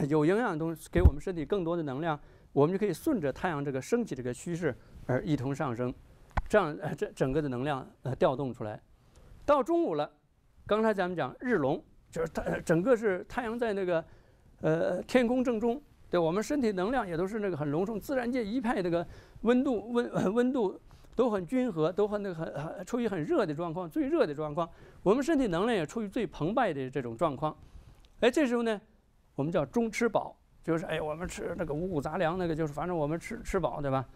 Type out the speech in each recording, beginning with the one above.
有营养的东西给我们身体更多的能量，我们就可以顺着太阳这个升起这个趋势而一同上升，这样这整个的能量调动出来。到中午了，刚才咱们讲日龙，就是整个是太阳在那个天空正中，对我们身体能量也都是那个很隆重，自然界一派那个温度都很均和，都很处于很热的状况，最热的状况。我们身体能量也处于最澎湃的这种状况。哎，这时候呢，我们叫中吃饱，就是哎，我们吃那个五谷杂粮，那个就是反正我们吃饱，对吧？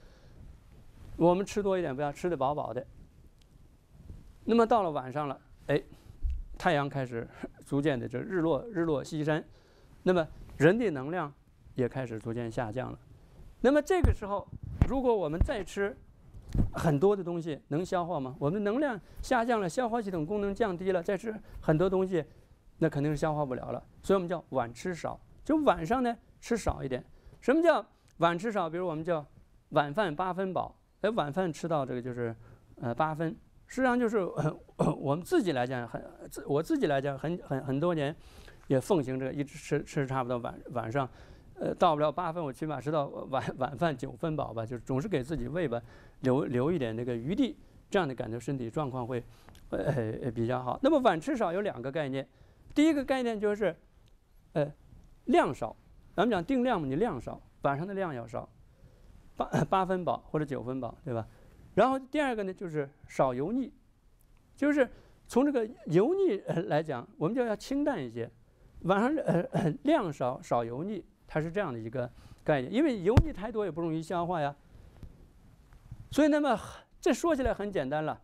我们吃多一点，不要吃得饱饱的。那么到了晚上了，哎，太阳开始逐渐的这日落西山，那么人的能量也开始逐渐下降了。那么这个时候，如果我们再吃很多的东西，能消化吗？我们能量下降了，消化系统功能降低了，再吃很多东西，那肯定是消化不了了。所以我们叫晚吃少，就晚上呢吃少一点。什么叫晚吃少？比如我们叫晚饭8分饱，哎，晚饭吃到这个就是8分。实际上就是我们自己来讲，我自己来讲很多年也奉行这个，一直吃差不多晚上，到不了8分，我起码吃到晚饭9分饱吧，就是总是给自己胃吧留一点那个余地，这样的感觉身体状况会比较好。那么晚吃少有2个概念，第一个概念就是量少，咱们讲定量嘛，你量少，晚上的量要少，8分饱或者9分饱，对吧？然后第二个呢，就是少油腻，就是从这个油腻来讲，我们就要清淡一些。晚上量少油腻，它是这样的一个概念。因为油腻太多也不容易消化呀。所以那么这说起来很简单了，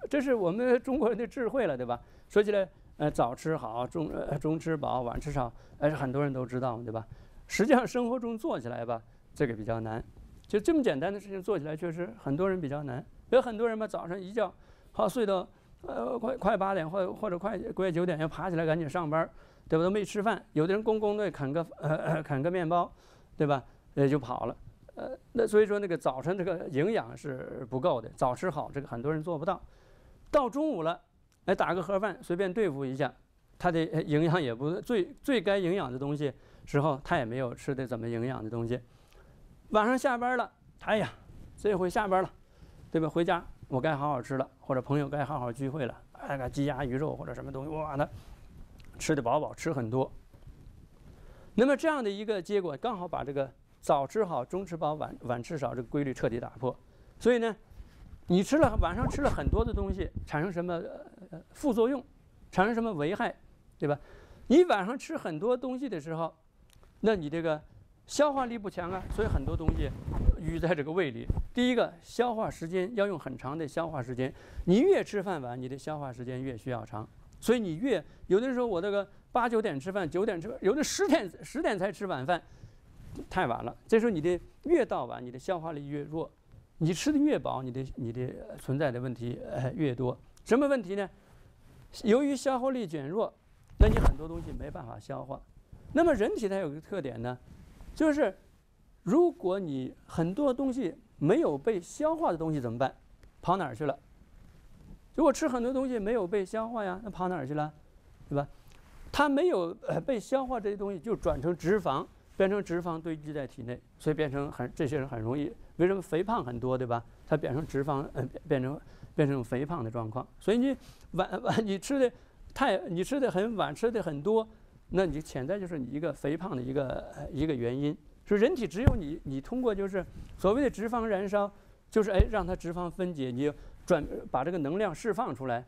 这是我们中国人的智慧了，对吧？说起来早吃好，中吃饱，晚吃少，很多人都知道，对吧？实际上生活中做起来吧，这个比较难。就这么简单的事情做起来，确实很多人比较难。有很多人吧，早上一觉好睡到快8点或者快9点，要爬起来赶紧上班，对吧？都没吃饭。有的人公队啃个面包，对吧？就跑了。那所以说那个早晨这个营养是不够的，早吃好这个很多人做不到。到中午了，打个盒饭随便对付一下，他的营养也不最该营养的东西时候，他也没有吃的怎么营养的东西。晚上下班了，哎呀，这回下班了，对吧？回家我该好好吃了，或者朋友该好好聚会了，个鸡鸭鱼肉或者什么东西，哇，那吃得饱，吃很多。那么这样的一个结果，刚好把这个早吃好、中吃饱、晚吃少这个规律彻底打破。所以呢，你晚上吃了很多的东西，产生什么副作用，产生什么危害，对吧？你晚上吃很多东西的时候，那你这个消化力不强啊，所以很多东西淤在这个胃里。第一个，消化时间要用很长的消化时间，你越吃饭晚，你的消化时间越需要长。所以你有的时候我这个8、9点吃饭，9点吃饭，有的10点才吃晚饭，太晚了。这时候你的越到晚，你的消化力越弱，你吃的越饱，你的存在的问题越多。什么问题呢？由于消化力减弱，那你很多东西没办法消化。那么人体它有个特点呢，就是如果你很多东西没有被消化的东西怎么办？跑哪儿去了？如果吃很多东西没有被消化呀，那跑哪儿去了？对吧？它没有被消化，这些东西就转成脂肪，变成脂肪堆积在体内，所以这些人很容易，为什么肥胖很多，对吧？它变成脂肪，变成肥胖的状况。所以你吃的很晚，吃的很多，那你潜在就是你一个肥胖的一个原因。说人体只有你通过就是所谓的脂肪燃烧，就是让它脂肪分解，你把这个能量释放出来。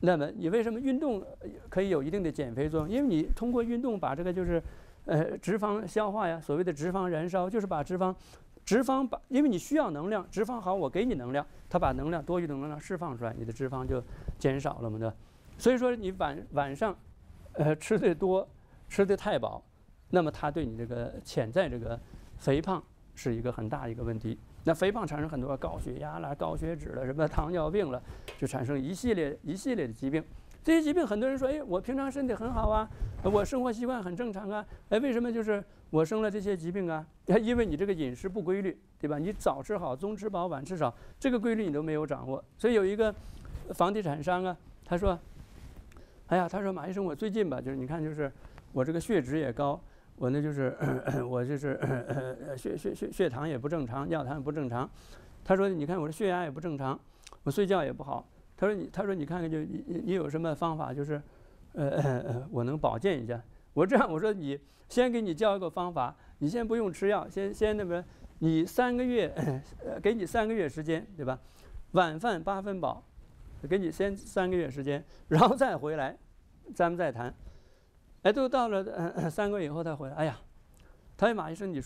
那么你为什么运动可以有一定的减肥作用？因为你通过运动把这个就是脂肪消化呀，所谓的脂肪燃烧就是把脂肪因为你需要能量，脂肪好我给你能量，它把多余的能量释放出来，你的脂肪就减少了嘛，对吧？所以说你晚上吃的多，吃的太饱，那么它对你这个潜在这个肥胖是一个很大的一个问题。那肥胖产生很多高血压了、高血脂了、什么糖尿病了，就产生一系列的疾病。这些疾病很多人说，我平常身体很好啊，我生活习惯很正常啊，为什么就是我生了这些疾病啊？因为你这个饮食不规律，对吧？你早吃好，中吃饱，晚吃少，这个规律你都没有掌握。所以有一个房地产商啊，他说马医生，我最近吧，就是你看，就是我这个血脂也高，我呢就是我就是血糖也不正常，尿糖也不正常。他说你看我的血压也不正常，我睡觉也不好。他说你看看就你有什么方法就是我能保健一下。我说你先给你教一个方法，你先不用吃药，先那么你3个月给你3个月时间，对吧？晚饭8分饱，给你先3个月时间，然后再回来，咱们再谈。哎，都到了3个月以后他回来，哎呀，他马医生你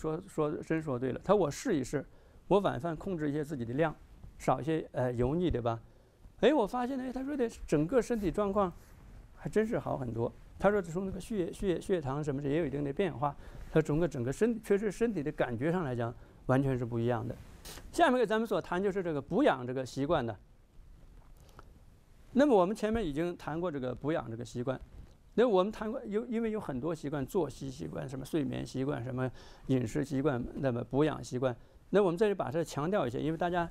真说对了，他说我试一试，我晚饭控制一些自己的量，少一些油腻，对吧？哎，我发现呢，他说的整个身体状况还真是好很多。他说从那个血糖什么的也有一定的变化，他整个确实身体的感觉上来讲完全是不一样的。下面给咱们所谈就是这个补养这个习惯的。那么我们前面已经谈过这个补养这个习惯，那我们谈过因为有很多习惯，作息习惯、什么睡眠习惯、什么饮食习惯，那么补养习惯，那我们这里把这强调一些，因为大家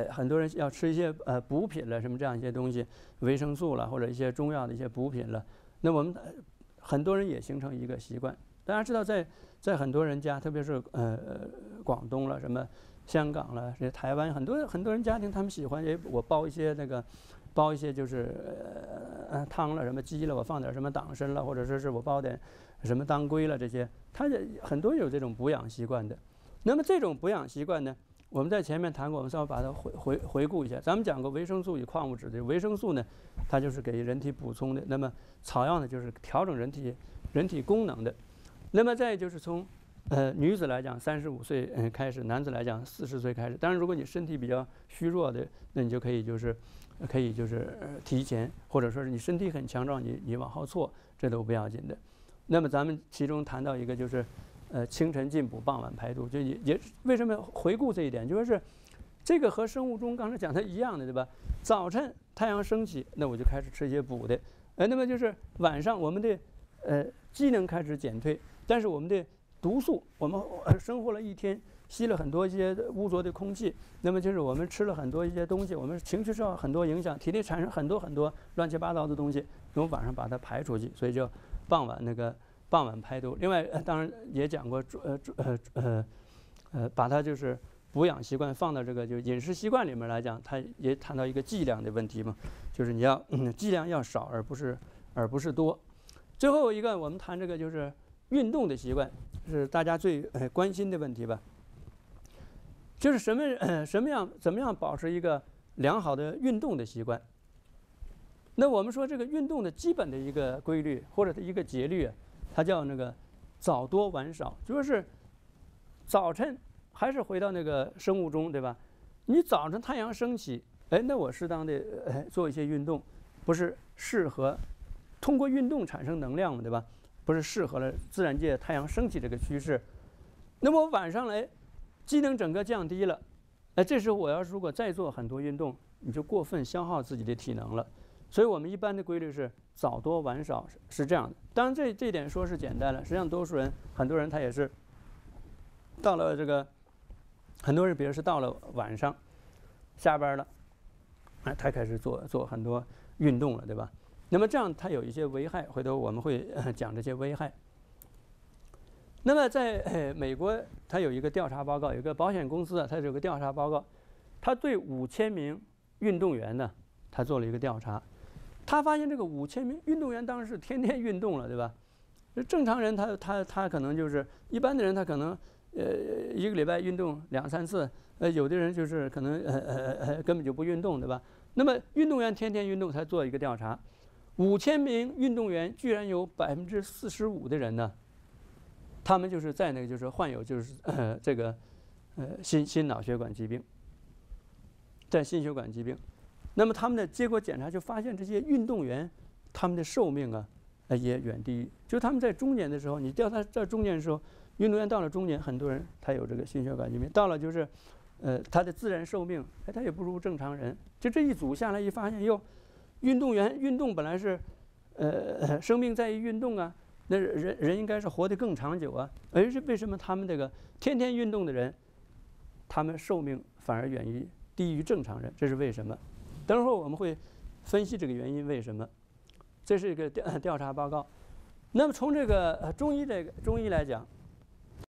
很多人要吃一些补品了，什么这样一些东西，维生素了或者一些中药的一些补品了，那我们很多人也形成一个习惯。大家知道在很多人家，特别是广东了什么。香港了，这台湾很多人家庭，他们喜欢我煲一些就是汤了，什么鸡了，我放点什么党参了，或者说是我煲点什么当归了，这些，他很多有这种补养习惯的。那么这种补养习惯呢，我们在前面谈过，我们稍微把它回顾一下。咱们讲过维生素与矿物质的，维生素呢，它就是给人体补充的；那么草药呢，就是调整人体功能的。那么再就是从女子来讲，35岁开始；男子来讲，40岁开始。当然，如果你身体比较虚弱的，那你就可以就是提前，或者说是你身体很强壮，你往后错，这都不要紧的。那么咱们其中谈到一个就是清晨进补，傍晚排毒，就也为什么回顾这一点，就是这个和生物钟刚才讲的一样的，对吧？早晨太阳升起，那我就开始吃一些补的，那么就是晚上我们的机能开始减退，但是我们的毒素，我们生活了一天，吸了很多一些污浊的空气，那么就是我们吃了很多一些东西，我们情绪受很多影响，体内产生很多乱七八糟的东西，我们晚上把它排出去，所以就傍晚排毒。另外，当然也讲过，把它就是补养习惯放到这个就饮食习惯里面来讲，它也谈到一个剂量的问题嘛，就是你要剂量要少，而不是多。最后一个我们谈这个就是运动的习惯。是大家最关心的问题吧，就是怎么样保持一个良好的运动的习惯。那我们说这个运动的基本的一个规律或者一个节律，它叫那个早多晚少，就是早晨还是回到那个生物钟，对吧？你早晨太阳升起，那我适当的做一些运动，不是适合通过运动产生能量嘛，对吧？不是适合了自然界太阳升起这个趋势，那么晚上来，机能整个降低了，这时候我如果再做很多运动，你就过分消耗自己的体能了。所以我们一般的规律是早多晚少，是这样的。当然这点说是简单了，实际上很多人他也是到了这个，很多人比如是到了晚上下班了，他开始做很多运动了，对吧？那么这样它有一些危害，回头我们会讲这些危害。那么在美国，它有一个调查报告，有个保险公司它有个调查报告，它对5000名运动员呢，他做了一个调查，他发现这个5000名运动员当然是天天运动了，对吧？正常人他可能就是一般的人，他可能一个礼拜运动2、3次，有的人就是可能根本就不运动，对吧？那么运动员天天运动，他做一个调查。5000名运动员居然有45%的人呢，他们就是在那个就是患有就是这个心脑血管疾病，在心血管疾病。那么他们的结果检查就发现，这些运动员他们的寿命啊也远低于，就他们在中年的时候，你调他在中年的时候，运动员到了中年，很多人他有这个心血管疾病，到了就是他的自然寿命他也不如正常人。就这一组下来一发现，运动员运动本来是，生命在于运动啊，那人应该是活得更长久啊，而是为什么他们这个天天运动的人，他们寿命反而低于正常人？这是为什么？等会儿我们会分析这个原因为什么。这是一个调查报告。那么从这个中医来讲，